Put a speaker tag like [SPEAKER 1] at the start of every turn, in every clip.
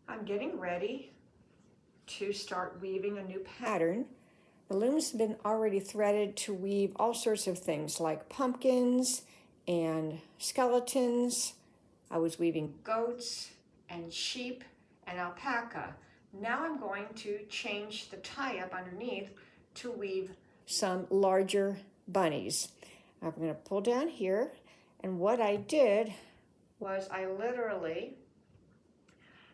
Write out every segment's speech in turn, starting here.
[SPEAKER 1] I'm getting ready to start weaving a new pattern. The loom's been already threaded to weave all sorts of things like pumpkins and skeletons. I was weaving goats and sheep and alpaca. Now I'm going to change the tie-up underneath to weave some larger bunnies. I'm going to pull down here, and what I did was I literally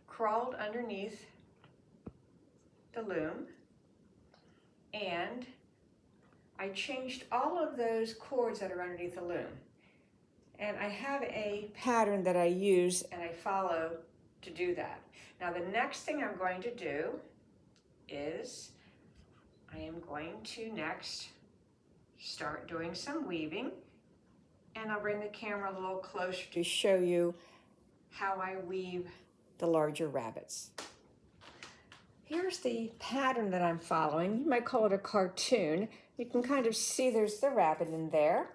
[SPEAKER 1] crawled underneath the loom, and I changed all of those cords that are underneath the loom. And I have a pattern that I use and I follow to do that. Now the next thing I'm going to do is I am going to next start doing some weaving, and I'll bring the camera a little closer to show you how I weave the larger rabbits. Here's the pattern that I'm following. You might call it a cartoon. You can kind of see there's the rabbit in there.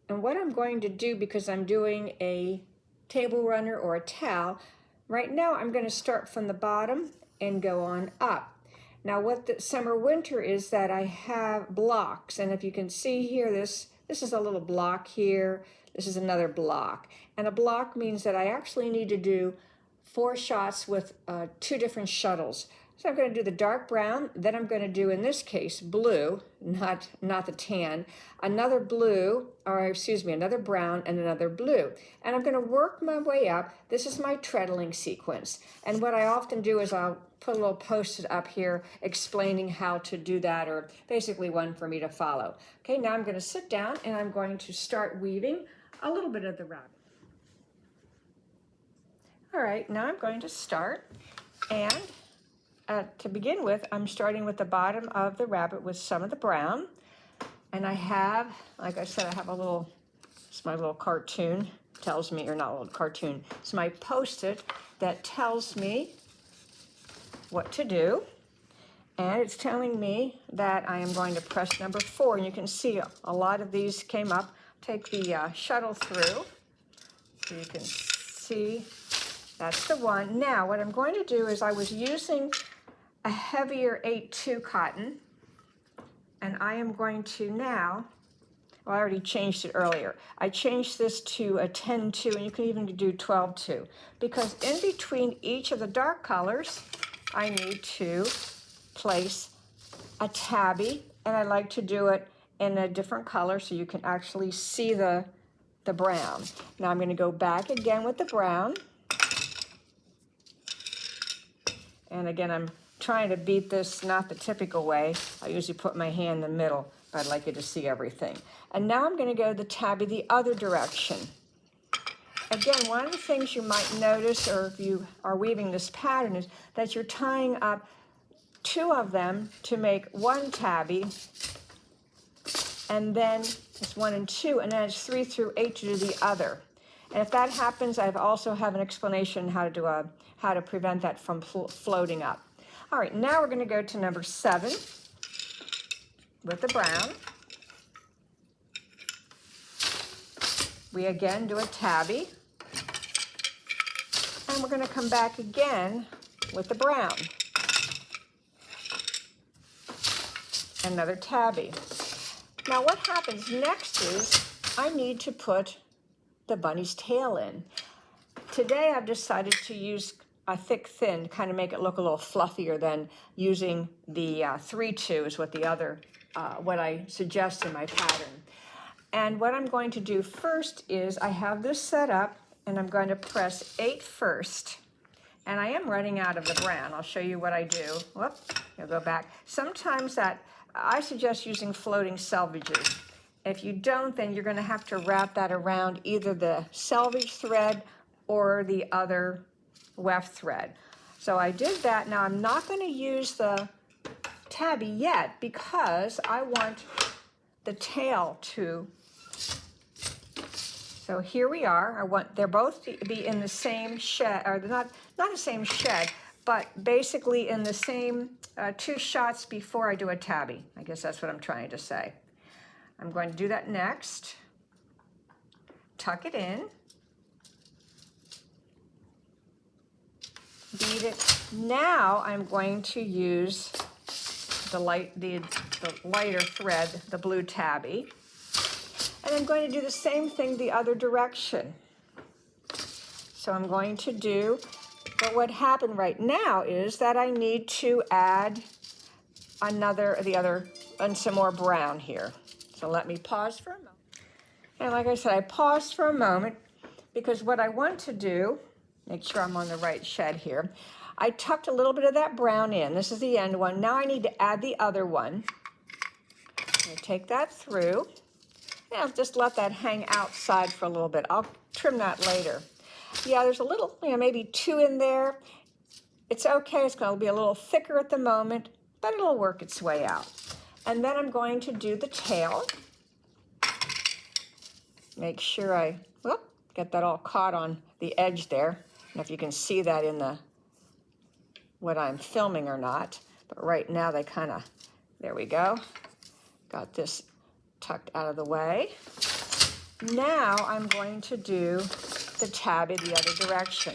[SPEAKER 1] And what I'm going to do, because I'm doing a table runner or a towel, right now I'm going to start from the bottom and go on up. Now what the summer winter is that I have blocks, and if you can see here, this is a little block here, this is another block. And a block means that I actually need to do 4 shots with 2 different shuttles. So I'm going to do the dark brown, then I'm going to do, in this case, blue, not the tan, another blue, or excuse me, another brown and another blue. And I'm going to work my way up. This is my treadling sequence. And what I often do is I'll put a little post-it up here explaining how to do that, or basically one for me to follow. Okay, now I'm going to sit down and I'm going to start weaving a little bit of the rabbit. All right, now I'm going to start, and to begin with, I'm starting with the bottom of the rabbit with some of the brown. And I have, like I said, I have a little, it's my little cartoon, tells me, or not a little cartoon, it's my post-it that tells me what to do. And it's telling me that I am going to press number 4. And you can see a lot of these came up. Take the shuttle through, so you can see that's the one. Now, what I'm going to do is I was using a heavier 8-2 cotton, and I am going to now, well, I already changed it earlier. I changed this to a 10-2, and you can even do 12-2, because in between each of the dark colors, I need to place a tabby, and I like to do it in a different color so you can actually see the brown. Now I'm going to go back again with the brown. And again, I'm trying to beat this not the typical way. I usually put my hand in the middle, but I'd like you to see everything. And now I'm going to go the tabby the other direction. Again, one of the things you might notice, or if you are weaving this pattern, is that you're tying up 2 of them to make 1 tabby, and then it's 1 and 2, and then it's 3 through 8 to do the other. And if that happens, I also have an explanation how to prevent that from floating up. All right, now we're going to go to number 7 with the brown. We again do a tabby, and we're going to come back again with the brown. Another tabby. Now what happens next is I need to put the bunny's tail in. Today I've decided to use a thick thin, kind of make it look a little fluffier than using the 3-2 is what what I suggest in my pattern. And what I'm going to do first is I have this set up, and I'm going to press 8 first. And I am running out of the brown. I'll show you what I do. Whoop, I'll go back. Sometimes I suggest using floating selvages. If you don't, then you're going to have to wrap that around either the selvage thread or the other weft thread. So I did that. Now I'm not going to use the tabby yet because I want the tail to. So here we are. I want they're both to be in the same shed, or not the same shed, but basically in the same 2 shots before I do a tabby. I guess that's what I'm trying to say. I'm going to do that next. Tuck it in. bead it. Now I'm going to use the lighter thread, the blue tabby. And I'm going to do the same thing the other direction. So I'm going to do, but what happened right now is that I need to add some more brown here. So let me pause for a moment. And like I said, I paused for a moment because what I want to do, make sure I'm on the right shed here, I tucked a little bit of that brown in. This is the end one. Now I need to add the other one. I'm going to take that through. Yeah, just let that hang outside for a little bit. I'll trim that later. Yeah, there's a little, maybe 2 in there. It's okay. It's going to be a little thicker at the moment, but it'll work its way out. And then I'm going to do the tail. Make sure I get that all caught on the edge there. I don't know if you can see that in what I'm filming or not, but right now they kind of, there we go. Got this tucked out of the way. Now I'm going to do the tabby the other direction.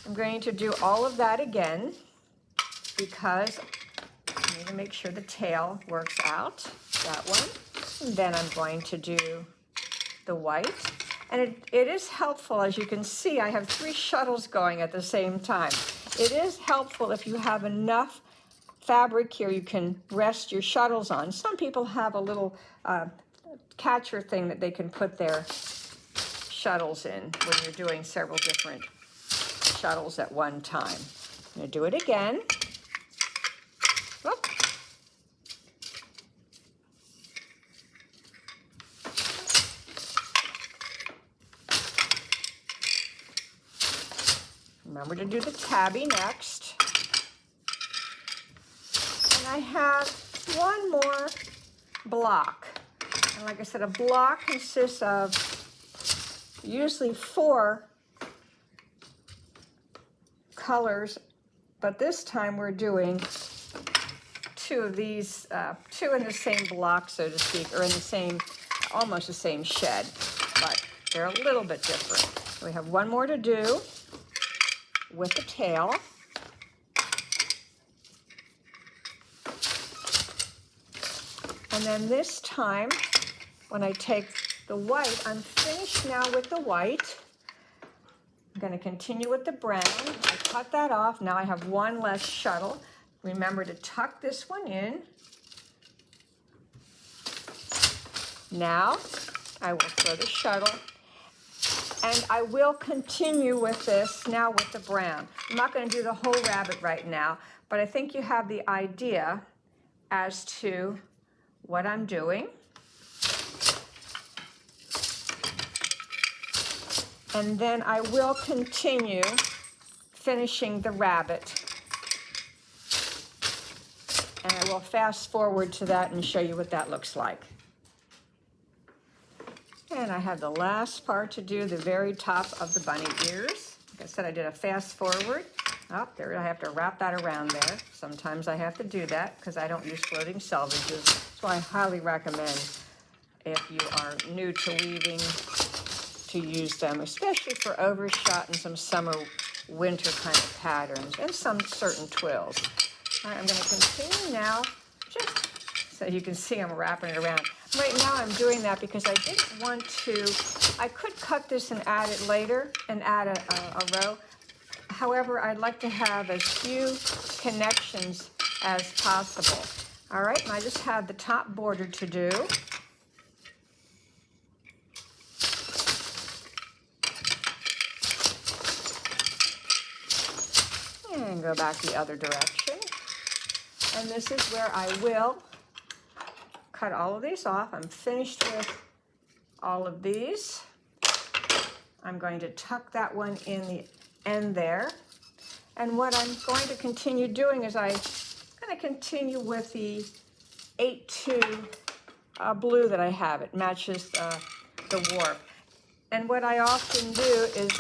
[SPEAKER 1] I'm going to do all of that again because I need to make sure the tail works out, that one. And then I'm going to do the white. And it is helpful, as you can see, I have 3 shuttles going at the same time. It is helpful if you have enough fabric here you can rest your shuttles on. Some people have a little catcher thing that they can put their shuttles in when you're doing several different shuttles at one time. I'm going to do it again. Whoop. Remember to do the tabby next. And I have one more block. And like I said, a block consists of usually 4 colors, but this time we're doing 2 of these, 2 in the same block, so to speak, or in the same, almost the same shed, but they're a little bit different. So we have one more to do with the tail. And then this time, when I take the white, I'm finished now with the white. I'm going to continue with the brown. I cut that off. Now I have one less shuttle. Remember to tuck this one in. Now I will throw the shuttle. And I will continue with this now with the brown. I'm not going to do the whole rabbit right now, but I think you have the idea as to what I'm doing. And then I will continue finishing the rabbit. And I will fast forward to that and show you what that looks like. And I have the last part to do, the very top of the bunny ears. Like I said, I did a fast forward. Oh, there, I have to wrap that around there. Sometimes I have to do that because I don't use floating selvages. So I highly recommend, if you are new to weaving, to use them, especially for overshot and some summer, winter kind of patterns, and some certain twills. All right, I'm going to continue now, just so you can see I'm wrapping it around. Right now I'm doing that because I didn't want to, I could cut this and add it later and add a row. However, I'd like to have as few connections as possible. All right, and I just have the top border to do. And go back the other direction. And this is where I will cut all of these off. I'm finished with all of these. I'm going to tuck that one in the end there. And what I'm going to continue doing is I'm going to continue with the 8-2 blue that I have. It matches the warp. And what I often do is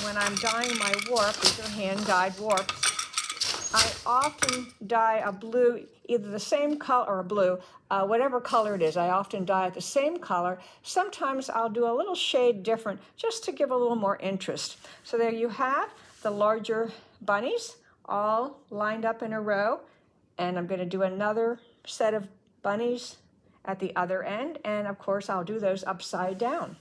[SPEAKER 1] when I'm dyeing my warp, these are hand-dyed warps, I often dye a blue, either the same color or a blue, whatever color it is. I often dye it the same color. Sometimes I'll do a little shade different just to give a little more interest. So there you have the larger bunnies all lined up in a row. And I'm going to do another set of bunnies at the other end. And of course, I'll do those upside down.